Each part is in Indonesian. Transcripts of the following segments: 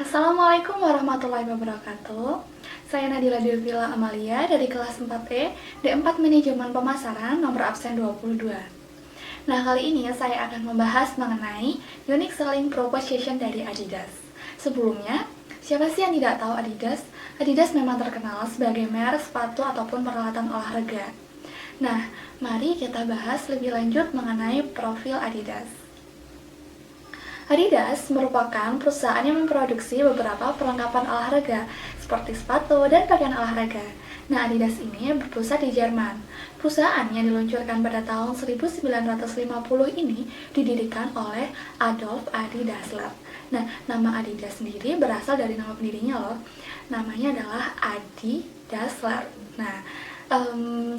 Assalamualaikum warahmatullahi wabarakatuh. Saya Nadila Dirvila Amalia dari kelas 4E D4 Manajemen Pemasaran nomor absen 22. Nah, kali ini saya akan membahas mengenai unique selling proposition dari Adidas. Sebelumnya, siapa sih yang tidak tahu Adidas? Adidas memang terkenal sebagai merek sepatu ataupun peralatan olahraga. Nah, mari kita bahas lebih lanjut mengenai profil Adidas. Adidas merupakan perusahaan yang memproduksi beberapa perlengkapan olahraga seperti sepatu dan pakaian olahraga. Nah, Adidas ini berpusat di Jerman. Perusahaan yang diluncurkan pada tahun 1950 ini didirikan oleh Adolf Adi Dassler. Nah, nama Adidas sendiri berasal dari nama pendirinya loh. Namanya adalah Adi Dassler. Nah,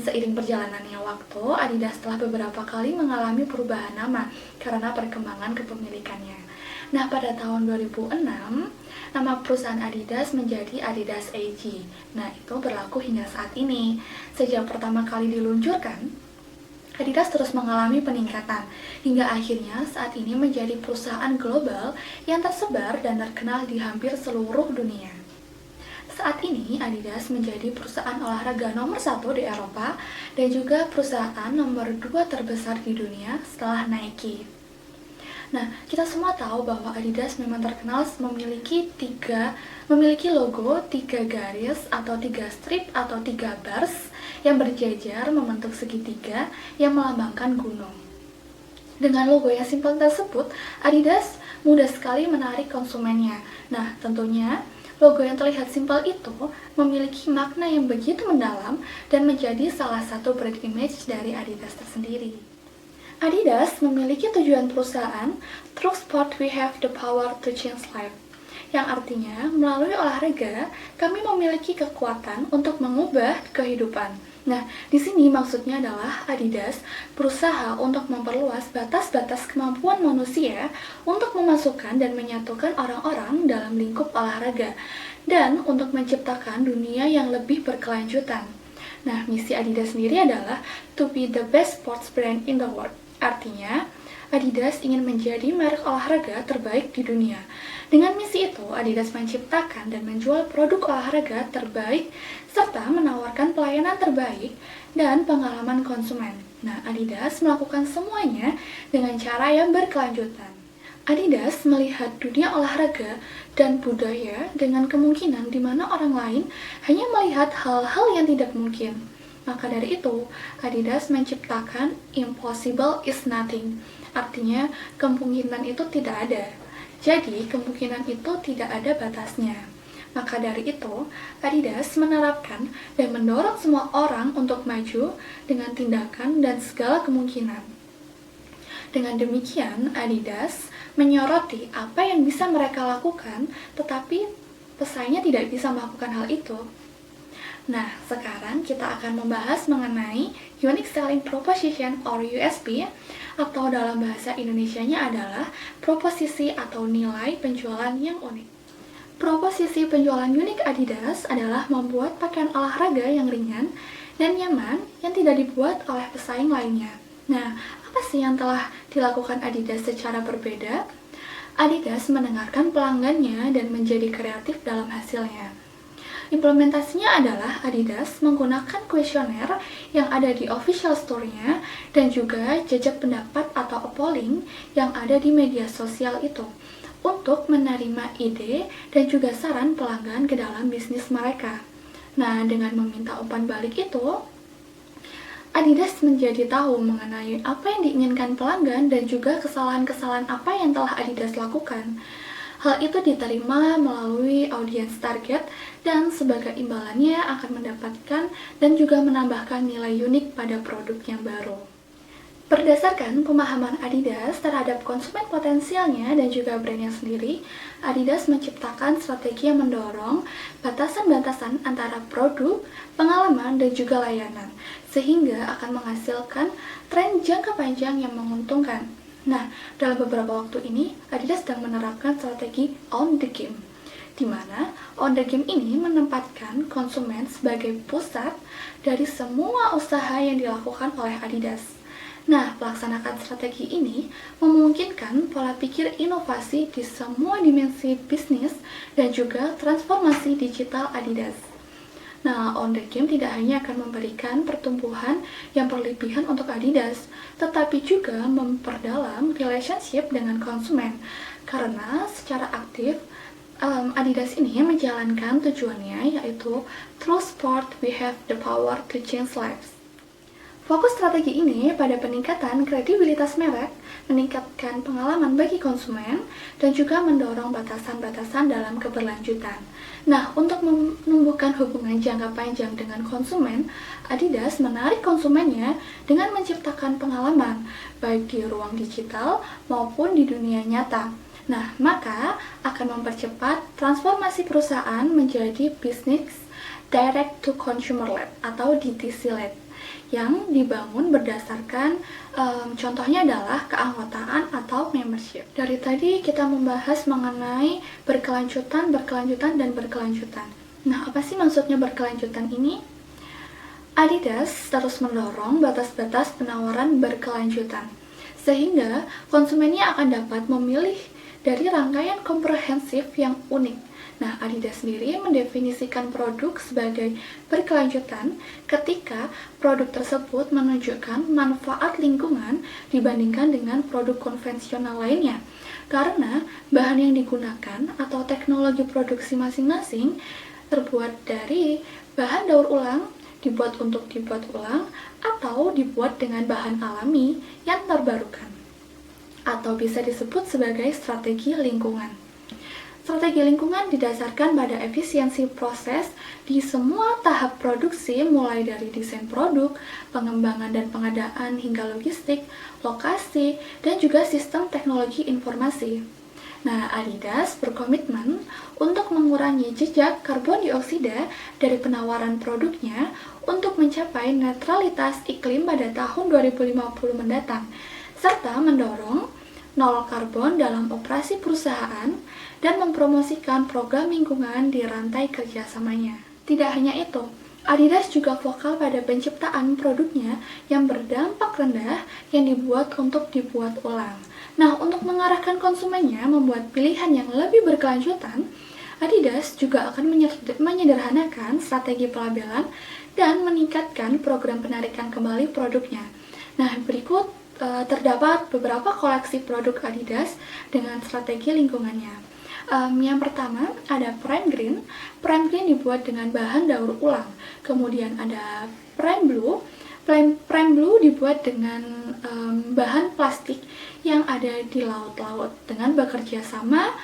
seiring perjalanannya waktu, Adidas telah beberapa kali mengalami perubahan nama karena perkembangan kepemilikannya. Nah, pada tahun 2006, nama perusahaan Adidas menjadi Adidas AG. Nah, itu berlaku hingga saat ini. Sejak pertama kali diluncurkan, Adidas terus mengalami peningkatan, hingga akhirnya saat ini menjadi perusahaan global yang tersebar dan terkenal di hampir seluruh dunia. Saat ini, Adidas menjadi perusahaan olahraga nomor 1 di Eropa dan juga perusahaan nomor 2 terbesar di dunia setelah Nike. Nah, kita semua tahu bahwa Adidas memang terkenal memiliki logo 3 garis atau 3 strip atau 3 bars yang berjejer membentuk segitiga yang melambangkan gunung. Dengan logo yang simpel tersebut, Adidas mudah sekali menarik konsumennya. Nah, tentunya logo yang terlihat simpel itu memiliki makna yang begitu mendalam dan menjadi salah satu brand image dari Adidas tersendiri. Adidas memiliki tujuan perusahaan, Through Sport We Have the Power to Change Life, yang artinya melalui olahraga kami memiliki kekuatan untuk mengubah kehidupan. Nah, di sini maksudnya adalah Adidas berusaha untuk memperluas batas-batas kemampuan manusia untuk memasukkan dan menyatukan orang-orang dalam lingkup olahraga dan untuk menciptakan dunia yang lebih berkelanjutan. Nah, misi Adidas sendiri adalah to be the best sports brand in the world. Artinya, Adidas ingin menjadi merek olahraga terbaik di dunia. Dengan misi itu, Adidas menciptakan dan menjual produk olahraga terbaik serta menawarkan pelayanan terbaik dan pengalaman konsumen. Nah, Adidas melakukan semuanya dengan cara yang berkelanjutan. Adidas melihat dunia olahraga dan budaya dengan kemungkinan di mana orang lain hanya melihat hal-hal yang tidak mungkin. Maka dari itu, Adidas menciptakan impossible is nothing. Artinya, kemungkinan itu tidak ada. Jadi, kemungkinan itu tidak ada batasnya. Maka dari itu, Adidas menerapkan dan mendorong semua orang untuk maju dengan tindakan dan segala kemungkinan. Dengan demikian, Adidas menyoroti apa yang bisa mereka lakukan, tetapi pesaingnya tidak bisa melakukan hal itu. Nah, sekarang kita akan membahas mengenai Unique Selling Proposition or USP, atau dalam bahasa Indonesianya adalah proposisi atau nilai penjualan yang unik. Proposisi penjualan unik Adidas adalah membuat pakaian olahraga yang ringan dan nyaman yang tidak dibuat oleh pesaing lainnya. Nah, apa sih yang telah dilakukan Adidas secara berbeda? Adidas mendengarkan pelanggannya dan menjadi kreatif dalam hasilnya. Implementasinya adalah Adidas menggunakan kuesioner yang ada di official store-nya dan juga jejak pendapat atau polling yang ada di media sosial itu untuk menerima ide dan juga saran pelanggan ke dalam bisnis mereka. Nah, dengan meminta umpan balik itu, Adidas menjadi tahu mengenai apa yang diinginkan pelanggan dan juga kesalahan-kesalahan apa yang telah Adidas lakukan. Hal itu diterima melalui audiens target dan sebagai imbalannya akan mendapatkan dan juga menambahkan nilai unik pada produk yang baru. Berdasarkan pemahaman Adidas terhadap konsumen potensialnya dan juga brandnya sendiri, Adidas menciptakan strategi yang mendorong batasan-batasan antara produk, pengalaman, dan juga layanan, sehingga akan menghasilkan tren jangka panjang yang menguntungkan. Nah, dalam beberapa waktu ini, Adidas sedang menerapkan strategi On The Game, di mana On The Game ini menempatkan konsumen sebagai pusat dari semua usaha yang dilakukan oleh Adidas. Nah, pelaksanakan strategi ini memungkinkan pola pikir inovasi di semua dimensi bisnis dan juga transformasi digital Adidas. Nah, On The Game tidak hanya akan memberikan pertumbuhan yang berlebihan untuk Adidas, tetapi juga memperdalam relationship dengan konsumen. Karena secara aktif, Adidas ini menjalankan tujuannya yaitu through sport we have the power to change lives. Fokus strategi ini pada peningkatan kredibilitas merek, meningkatkan pengalaman bagi konsumen, dan juga mendorong batasan-batasan dalam keberlanjutan. Nah, untuk menumbuhkan hubungan jangka panjang dengan konsumen, Adidas menarik konsumennya dengan menciptakan pengalaman, baik di ruang digital maupun di dunia nyata. Nah, maka akan mempercepat transformasi perusahaan menjadi bisnis direct to consumer led atau DTC led yang dibangun berdasarkan contohnya adalah keanggotaan atau membership. Dari tadi kita membahas mengenai berkelanjutan, dan berkelanjutan. Nah, apa sih maksudnya berkelanjutan ini? Adidas terus mendorong batas-batas penawaran berkelanjutan, sehingga konsumennya akan dapat memilih dari rangkaian komprehensif yang unik. Nah, Adidas sendiri mendefinisikan produk sebagai berkelanjutan ketika produk tersebut menunjukkan manfaat lingkungan dibandingkan dengan produk konvensional lainnya. Karena bahan yang digunakan atau teknologi produksi masing-masing terbuat dari bahan daur ulang, dibuat untuk dibuat ulang, atau dibuat dengan bahan alami yang terbarukan, atau bisa disebut sebagai strategi lingkungan. Strategi lingkungan didasarkan pada efisiensi proses di semua tahap produksi, mulai dari desain produk, pengembangan dan pengadaan hingga logistik, lokasi, dan juga sistem teknologi informasi. Nah, Adidas berkomitmen untuk mengurangi jejak karbon dioksida dari penawaran produknya untuk mencapai netralitas iklim pada tahun 2050 mendatang, serta mendorong nol karbon dalam operasi perusahaan dan mempromosikan program lingkungan di rantai kerjasamanya. Tidak hanya itu, Adidas juga vokal pada penciptaan produknya yang berdampak rendah yang dibuat untuk dibuat ulang. Nah, untuk mengarahkan konsumennya membuat pilihan yang lebih berkelanjutan, Adidas juga akan menyederhanakan strategi pelabelan dan meningkatkan program penarikan kembali produknya. Nah, berikut terdapat beberapa koleksi produk Adidas dengan strategi lingkungannya. Yang pertama ada Prime Green. Prime Green dibuat dengan bahan daur ulang. Kemudian ada Prime Blue. Prime Blue dibuat dengan bahan plastik yang ada di laut-laut dengan bekerja sama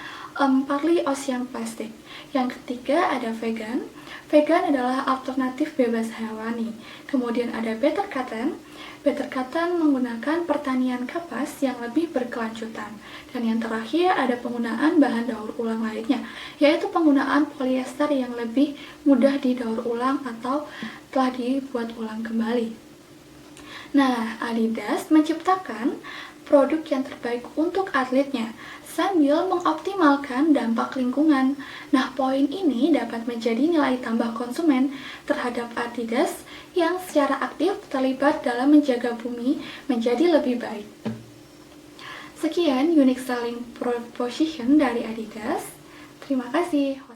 Parley Ocean Plastic. Yang ketiga ada Vegan. Vegan adalah alternatif bebas hewani. Kemudian ada Better Cotton. Better Cotton menggunakan pertanian kapas yang lebih berkelanjutan. Dan yang terakhir ada penggunaan bahan daur ulang lainnya, yaitu penggunaan polyester yang lebih mudah didaur ulang atau telah dibuat ulang kembali. Nah, Adidas menciptakan produk yang terbaik untuk atletnya sambil mengoptimalkan dampak lingkungan. Nah, poin ini dapat menjadi nilai tambah konsumen terhadap Adidas yang secara aktif terlibat dalam menjaga bumi menjadi lebih baik. Sekian unique selling proposition dari Adidas. Terima kasih.